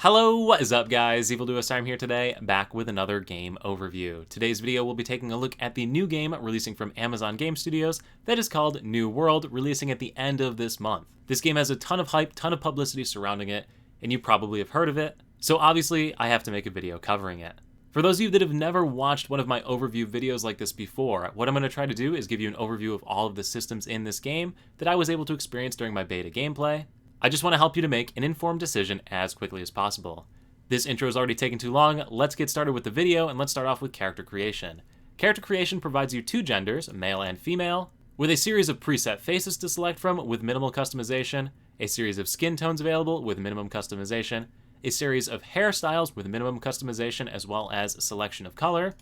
Hello, what is up guys? EvilDuoStime here today, back with another game overview. Today's video will be taking a look at the new game releasing from Amazon Game Studios that is called New World, releasing at the end of this month. This game has a ton of hype, ton of publicity surrounding it, and you probably have heard of it, so obviously I have to make a video covering it. For those of you that have never watched one of my overview videos like this before, what I'm going to try to do is give you an overview of all of the systems in this game that I was able to experience during my beta gameplay. I just want to help you to make an informed decision as quickly as possible. This intro is already taking too long, let's get started with the video and let's start off with character creation. Character creation provides you two genders, male and female, with a series of preset faces to select from with minimal customization, a series of skin tones available with minimum customization, a series of hairstyles with minimum customization as well as selection of color,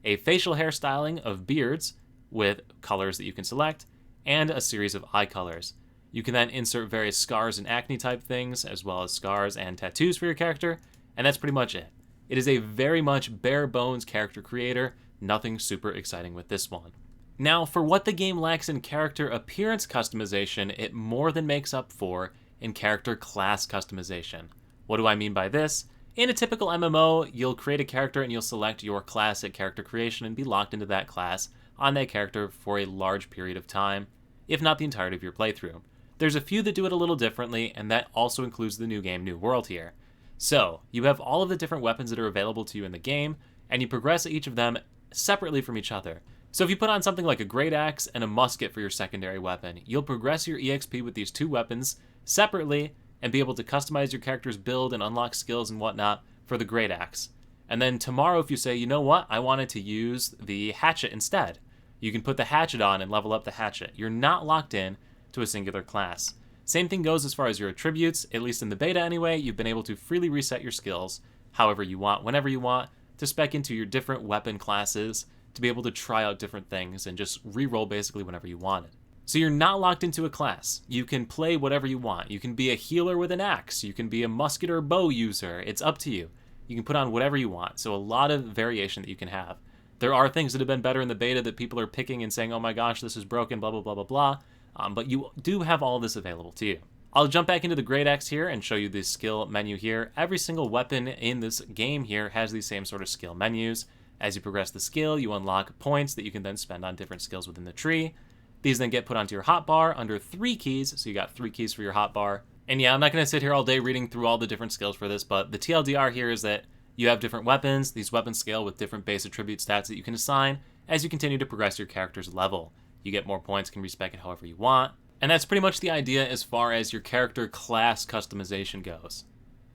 a facial hairstyling of beards with colors that you can select, and a series of eye colors. You can then insert various scars and acne type things, as well as scars and tattoos for your character, and that's pretty much it. It is a very much bare bones character creator, nothing super exciting with this one. Now, for what the game lacks in character appearance customization, it more than makes up for in character class customization. What do I mean by this? In a typical MMO, you'll create a character and you'll select your class at character creation and be locked into that class on that character for a large period of time, if not the entirety of your playthrough. There's a few that do it a little differently, and that also includes the new game, New World here. So, you have all of the different weapons that are available to you in the game, and you progress each of them separately from each other. So if you put on something like a great axe and a musket for your secondary weapon, you'll progress your EXP with these two weapons separately and be able to customize your character's build and unlock skills and whatnot for the great axe. And then tomorrow if you say, you know what, I wanted to use the hatchet instead, you can put the hatchet on and level up the hatchet. You're not locked in to a singular class. Same thing goes as far as your attributes, at least in the beta anyway. You've been able to freely reset your skills however you want, whenever you want, to spec into your different weapon classes, to be able to try out different things and just re-roll basically whenever you want it. So you're not locked into a class. You can play whatever you want. You can be a healer with an axe. You can be a musket or bow user. It's up to you. You can put on whatever you want. So a lot of variation that you can have. There are things that have been better in the beta that people are picking and saying, oh my gosh, this is broken, blah, blah, blah, blah, blah. But you do have all this available to you. I'll jump back into the Great Axe here and show you the skill menu here. Every single weapon in this game here has these same sort of skill menus. As you progress the skill, you unlock points that you can then spend on different skills within the tree. These then get put onto your hotbar under 3 keys, so you got 3 keys for your hotbar. And yeah, I'm not going to sit here all day reading through all the different skills for this, but the TLDR here is that you have different weapons. These weapons scale with different base attribute stats that you can assign as you continue to progress your character's level. You get more points, can respec it however you want. And that's pretty much the idea as far as your character class customization goes.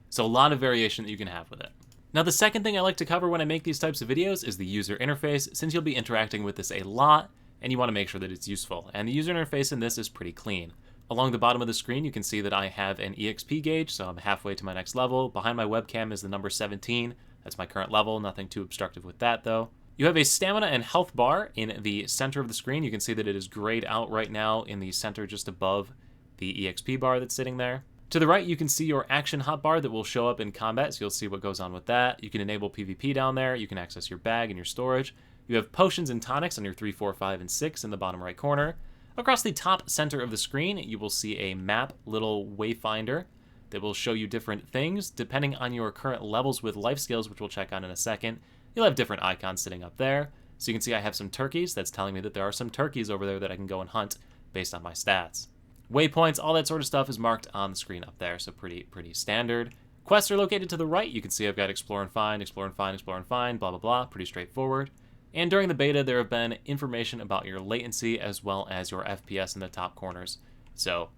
So a lot of variation that you can have with it. Now the second thing I like to cover when I make these types of videos is the user interface, since you'll be interacting with this a lot and you want to make sure that it's useful. And the user interface in this is pretty clean. Along the bottom of the screen you can see that I have an EXP gauge, so I'm halfway to my next level. Behind my webcam is the number 17. That's my current level, nothing too obstructive with that though. You have a stamina and health bar in the center of the screen. You can see that it is grayed out right now in the center just above the EXP bar that's sitting there. To the right, you can see your action hotbar that will show up in combat, so you'll see what goes on with that. You can enable PvP down there. You can access your bag and your storage. You have potions and tonics on your 3, 4, 5, and 6 in the bottom right corner. Across the top center of the screen, you will see a map little wayfinder that will show you different things. Depending on your current levels with life skills, which we'll check on in a second, you'll have different icons sitting up there. So you can see I have some turkeys. That's telling me that there are some turkeys over there that I can go and hunt based on my stats. Waypoints, all that sort of stuff is marked on the screen up there, so pretty standard. Quests are located to the right. You can see I've got explore and find, explore and find, explore and find, blah, blah, blah. Pretty straightforward. And during the beta, there have been information about your latency as well as your FPS in the top corners. So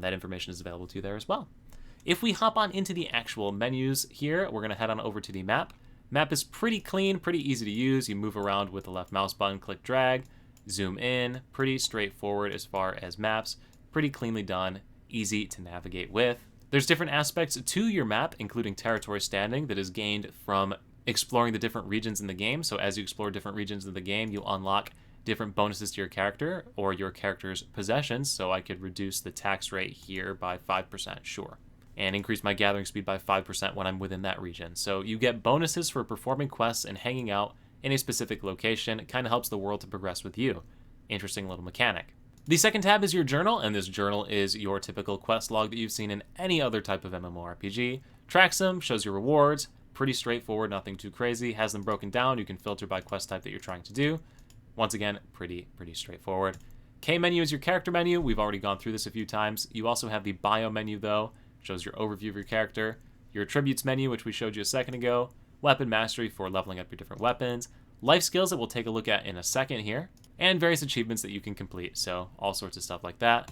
that information is available to you there as well. If we hop on into the actual menus here, we're going to head on over to the map. Map is pretty clean, pretty easy to use. You move around with the left mouse button, click drag, zoom in. Pretty straightforward as far as maps. Pretty cleanly done, easy to navigate with. There's different aspects to your map, including territory standing that is gained from exploring the different regions in the game. So as you explore different regions of the game, you'll unlock different bonuses to your character or your character's possessions. So I could reduce the tax rate here by 5%, sure, and increase my gathering speed by 5% when I'm within that region. So you get bonuses for performing quests and hanging out in a specific location. It kind of helps the world to progress with you. Interesting little mechanic. The second tab is your journal, and this journal is your typical quest log that you've seen in any other type of MMORPG. Tracks them, shows your rewards. Pretty straightforward, nothing too crazy. Has them broken down. You can filter by quest type that you're trying to do. Once again, pretty straightforward. K menu is your character menu. We've already gone through this a few times. You also have the bio menu, though. Shows your overview of your character. Your attributes menu, which we showed you a second ago. Weapon mastery for leveling up your different weapons. Life skills that we'll take a look at in a second here. And various achievements that you can complete. So all sorts of stuff like that.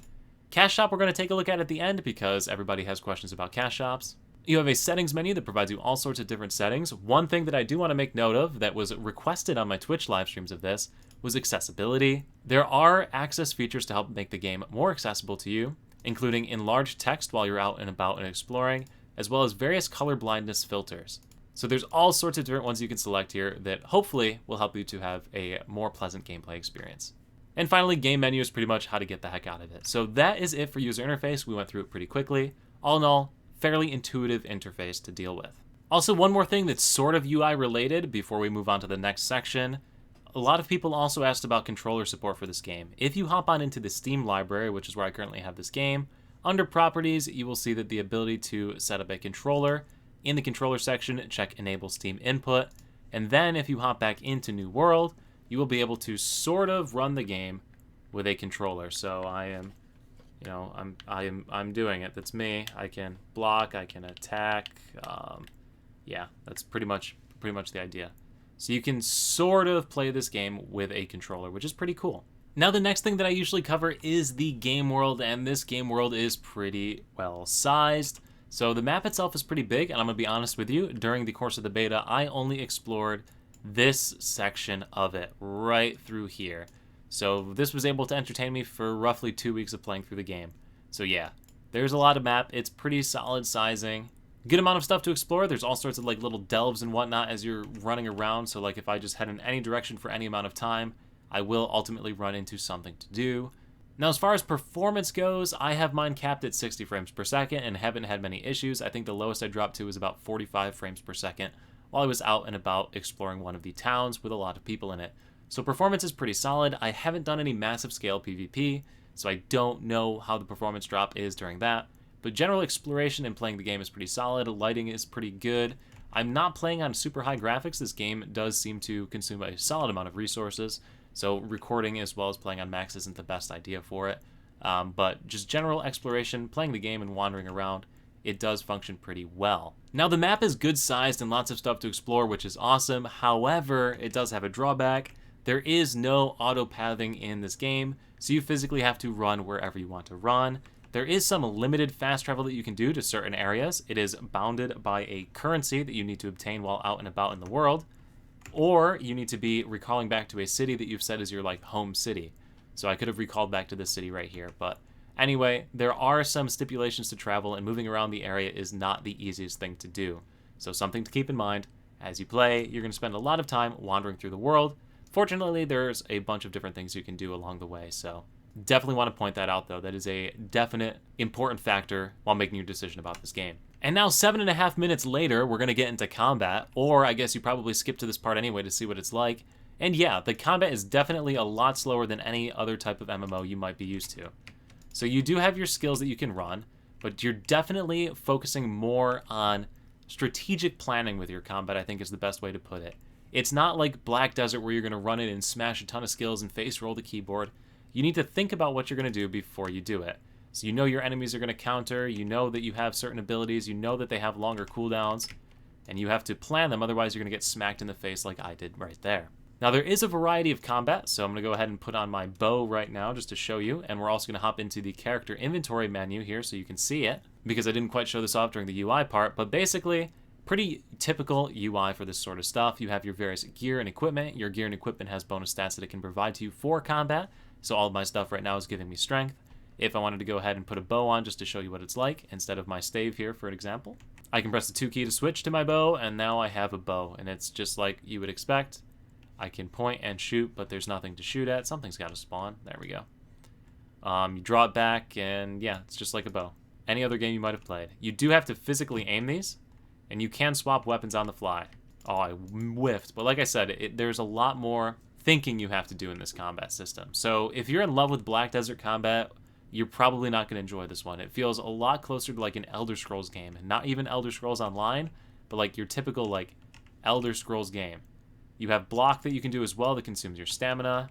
Cash shop we're going to take a look at the end because everybody has questions about cash shops. You have a settings menu that provides you all sorts of different settings. One thing that I do want to make note of that was requested on my Twitch live streams of this was accessibility. There are access features to help make the game more accessible to you, including enlarged text while you're out and about and exploring, as well as various color blindness filters. So there's all sorts of different ones you can select here that hopefully will help you to have a more pleasant gameplay experience. And finally, game menu is pretty much how to get the heck out of it. So that is it for user interface. We went through it pretty quickly. All in all, fairly intuitive interface to deal with. Also, one more thing that's sort of UI related before we move on to the next section. A lot of people also asked about controller support for this game. If you hop on into the Steam library, which is where I currently have this game, under properties, you will see that the ability to set up a controller. In the controller section, check enable Steam input. And then if you hop back into New World, you will be able to sort of run the game with a controller. So I'm doing it. That's me. I can block, I can attack. Yeah, that's pretty much the idea. So you can sort of play this game with a controller, which is pretty cool. Now the next thing that I usually cover is the game world, and this game world is pretty well sized. So the map itself is pretty big, and I'm gonna be honest with you, during the course of the beta, I only explored this section of it right through here. So this was able to entertain me for roughly 2 weeks of playing through the game. So yeah, there's a lot of map. It's pretty solid sizing. Good amount of stuff to explore. There's all sorts of like little delves and whatnot as you're running around. So like if I just head in any direction for any amount of time, I will ultimately run into something to do. Now as far as performance goes, I have mine capped at 60 frames per second and haven't had many issues. I think the lowest I dropped to was about 45 frames per second while I was out and about exploring one of the towns with a lot of people in it. So performance is pretty solid. I haven't done any massive scale PvP, so I don't know how the performance drop is during that. But general exploration and playing the game is pretty solid. Lighting is pretty good. I'm not playing on super high graphics. This game does seem to consume a solid amount of resources, so recording as well as playing on max isn't the best idea for it. But just general exploration, playing the game and wandering around, it does function pretty well. Now the map is good sized and lots of stuff to explore, which is awesome. However, it does have a drawback. There is no auto-pathing in this game, so you physically have to run wherever you want to run. There is some limited fast travel that you can do to certain areas. It is bounded by a currency that you need to obtain while out and about in the world, or you need to be recalling back to a city that you've set as your like home city. So I could have recalled back to this city right here, but anyway, there are some stipulations to travel, and moving around the area is not the easiest thing to do. So something to keep in mind. As you play, you're going to spend a lot of time wandering through the world. Fortunately, there's a bunch of different things you can do along the way, so definitely want to point that out, though. That is a definite important factor while making your decision about this game. And now 7.5 minutes later, we're going to get into combat, or I guess you probably skipped to this part anyway to see what it's like. And yeah, the combat is definitely a lot slower than any other type of MMO you might be used to. So you do have your skills that you can run, but you're definitely focusing more on strategic planning with your combat, I think is the best way to put it. It's not like Black Desert where you're going to run in and smash a ton of skills and face roll the keyboard. You need to think about what you're going to do before you do it. So you know your enemies are going to counter, you know that you have certain abilities, you know that they have longer cooldowns, and you have to plan them, otherwise you're going to get smacked in the face like I did right there. Now there is a variety of combat, so I'm going to go ahead and put on my bow right now just to show you, and we're also going to hop into the character inventory menu here so you can see it, because I didn't quite show this off during the UI part, but basically, pretty typical UI for this sort of stuff. You have your various gear and equipment. Your gear and equipment has bonus stats that it can provide to you for combat, so all of my stuff right now is giving me strength. If I wanted to go ahead and put a bow on just to show you what it's like, instead of my stave here for an example, I can press the 2 key to switch to my bow, and now I have a bow, and it's just like you would expect. I can point and shoot, but there's nothing to shoot at. Something's got to spawn. There we go. You draw it back, and yeah, it's just like a bow. Any other game you might have played. You do have to physically aim these, and you can swap weapons on the fly. Oh, I whiffed. But like I said, there's a lot more thinking you have to do in this combat system. So if you're in love with Black Desert combat, you're probably not going to enjoy this one. It feels a lot closer to like an Elder Scrolls game, and not even Elder Scrolls Online, but like your typical like Elder Scrolls game. You have block that you can do as well that consumes your stamina,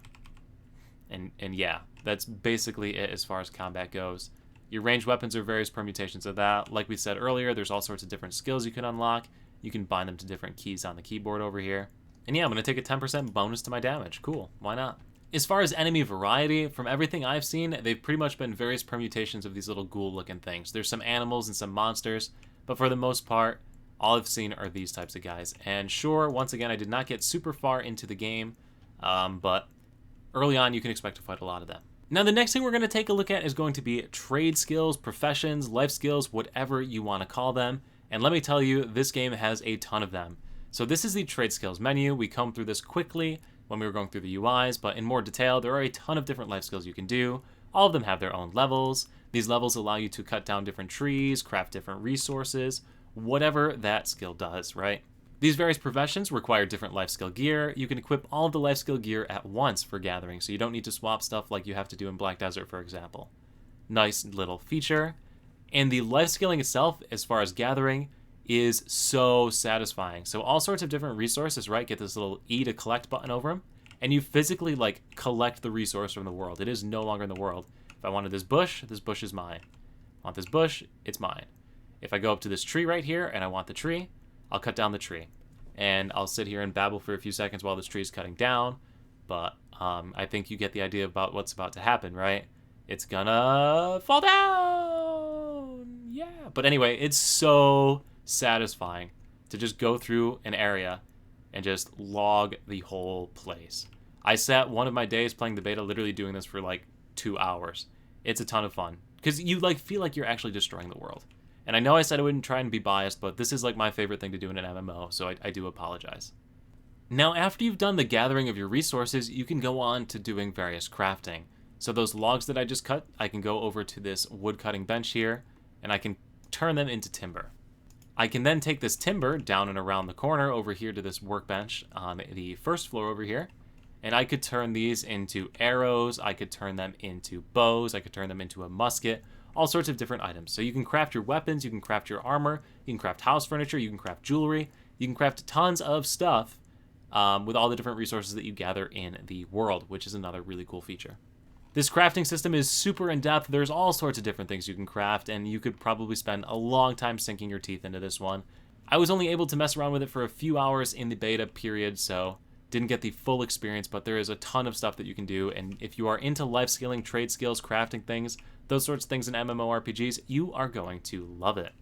and yeah, that's basically it as far as combat goes. Your ranged weapons are various permutations of that. Like we said earlier, there's all sorts of different skills you can unlock. You can bind them to different keys on the keyboard over here. And yeah, I'm going to take a 10% bonus to my damage. Cool, why not? As far as enemy variety, from everything I've seen, they've pretty much been various permutations of these little ghoul-looking things. There's some animals and some monsters, but for the most part, all I've seen are these types of guys. And sure, once again, I did not get super far into the game, but early on, you can expect to fight a lot of them. Now, the next thing we're going to take a look at is going to be trade skills, professions, life skills, whatever you want to call them. And let me tell you, this game has a ton of them. So this is the trade skills menu. We combed through this quickly when we were going through the UIs, but in more detail, there are a ton of different life skills you can do. All of them have their own levels. These levels allow you to cut down different trees, craft different resources, whatever that skill does, right? These various professions require different life skill gear. You can equip all of the life skill gear at once for gathering, so you don't need to swap stuff like you have to do in Black Desert, for example. Nice little feature. And the life skilling itself, as far as gathering, is so satisfying. So all sorts of different resources, right? Get this little E to collect button over them, and you physically like collect the resource from the world. It is no longer in the world. If I wanted this bush is mine. I want this bush, it's mine. If I go up to this tree right here and I want the tree, I'll cut down the tree. And I'll sit here and babble for a few seconds while this tree is cutting down. But I think you get the idea about what's about to happen, right? It's gonna fall down! Yeah. But anyway, it's so satisfying to just go through an area and just log the whole place. I sat one of my days playing the beta literally doing this for like 2 hours. It's a ton of fun because you like feel like you're actually destroying the world. And I know I said I wouldn't try and be biased, but this is like my favorite thing to do in an MMO, so I do apologize. Now, after you've done the gathering of your resources, you can go on to doing various crafting. So those logs that I just cut, I can go over to this wood cutting bench here, and I can turn them into timber. I can then take this timber down and around the corner over here to this workbench on the first floor over here, and I could turn these into arrows, I could turn them into bows, I could turn them into a musket, all sorts of different items. So you can craft your weapons, you can craft your armor, you can craft house furniture, you can craft jewelry, you can craft tons of stuff with all the different resources that you gather in the world, which is another really cool feature. This crafting system is super in-depth. There's all sorts of different things you can craft, and you could probably spend a long time sinking your teeth into this one. I was only able to mess around with it for a few hours in the beta period, so didn't get the full experience, but there is a ton of stuff that you can do, and if you are into life skilling, trade skills, crafting things, those sorts of things in MMORPGs, you are going to love it.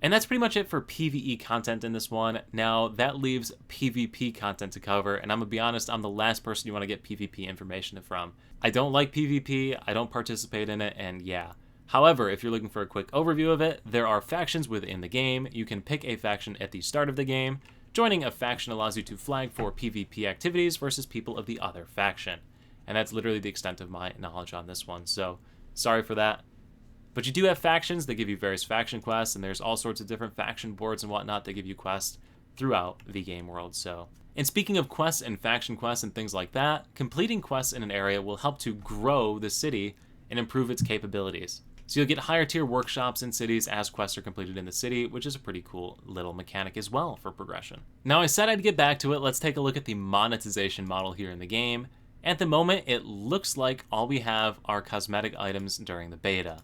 And that's pretty much it for PvE content in this one. Now, that leaves PvP content to cover, and I'm gonna be honest, I'm the last person you want to get PvP information from. I don't like PvP, I don't participate in it, and yeah. However, if you're looking for a quick overview of it, there are factions within the game. You can pick a faction at the start of the game. Joining a faction allows you to flag for PvP activities versus people of the other faction. And that's literally the extent of my knowledge on this one, so sorry for that. But you do have factions that give you various faction quests, and there's all sorts of different faction boards and whatnot that give you quests throughout the game world. So, and speaking of quests and faction quests and things like that, completing quests in an area will help to grow the city and improve its capabilities. So you'll get higher tier workshops in cities as quests are completed in the city, which is a pretty cool little mechanic as well for progression. Now, I said I'd get back to it. Let's take a look at the monetization model here in the game. At the moment, it looks like all we have are cosmetic items during the beta.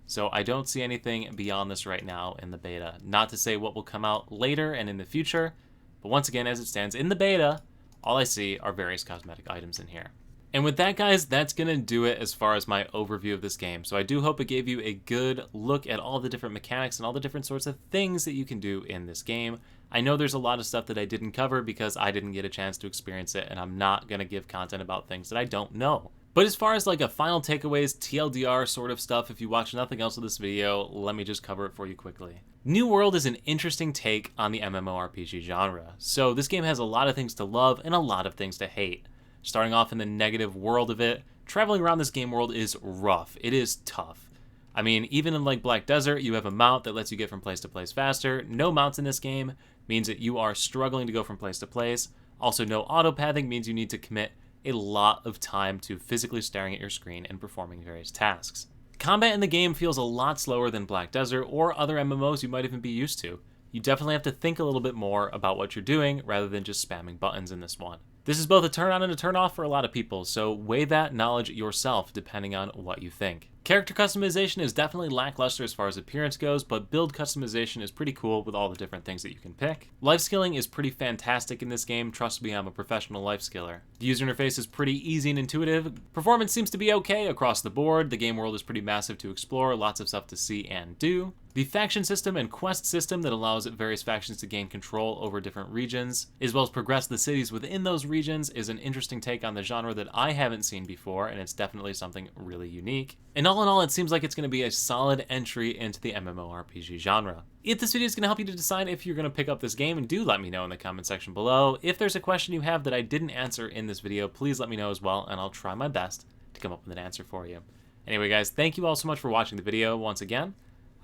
So I don't see anything beyond this right now in the beta. Not to say what will come out later and in the future, but once again, as it stands in the beta, all I see are various cosmetic items in here. And with that, guys, that's going to do it as far as my overview of this game. So I do hope it gave you a good look at all the different mechanics and all the different sorts of things that you can do in this game. I know there's a lot of stuff that I didn't cover because I didn't get a chance to experience it, and I'm not going to give content about things that I don't know. But as far as like a final takeaways, TLDR sort of stuff, if you watch nothing else of this video, let me just cover it for you quickly. New World is an interesting take on the MMORPG genre. So this game has a lot of things to love and a lot of things to hate. Starting off in the negative world of it, traveling around this game world is rough. It is tough. I mean, even in like Black Desert, you have a mount that lets you get from place to place faster. No mounts in this game means that you are struggling to go from place to place. Also, no auto-pathing means you need to commit a lot of time to physically staring at your screen and performing various tasks. Combat in the game feels a lot slower than Black Desert or other MMOs you might even be used to. You definitely have to think a little bit more about what you're doing rather than just spamming buttons in this one. This is both a turn on and a turn off for a lot of people, so weigh that knowledge yourself depending on what you think. Character customization is definitely lackluster as far as appearance goes, but build customization is pretty cool with all the different things that you can pick. Life skilling is pretty fantastic in this game, trust me, I'm a professional life skiller. The user interface is pretty easy and intuitive. Performance seems to be okay across the board, the game world is pretty massive to explore, lots of stuff to see and do. The faction system and quest system that allows various factions to gain control over different regions, as well as progress the cities within those regions, is an interesting take on the genre that I haven't seen before, and it's definitely something really unique. And all in all, it seems like it's going to be a solid entry into the MMORPG genre. If this video is going to help you to decide if you're going to pick up this game, and do let me know in the comment section below. If there's a question you have that I didn't answer in this video, please let me know as well, and I'll try my best to come up with an answer for you. Anyway guys, thank you all so much for watching the video once again.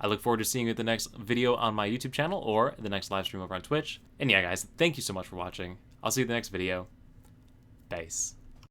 I look forward to seeing you at the next video on my YouTube channel or the next live stream over on Twitch. And yeah guys, thank you so much for watching. I'll see you in the next video. Peace.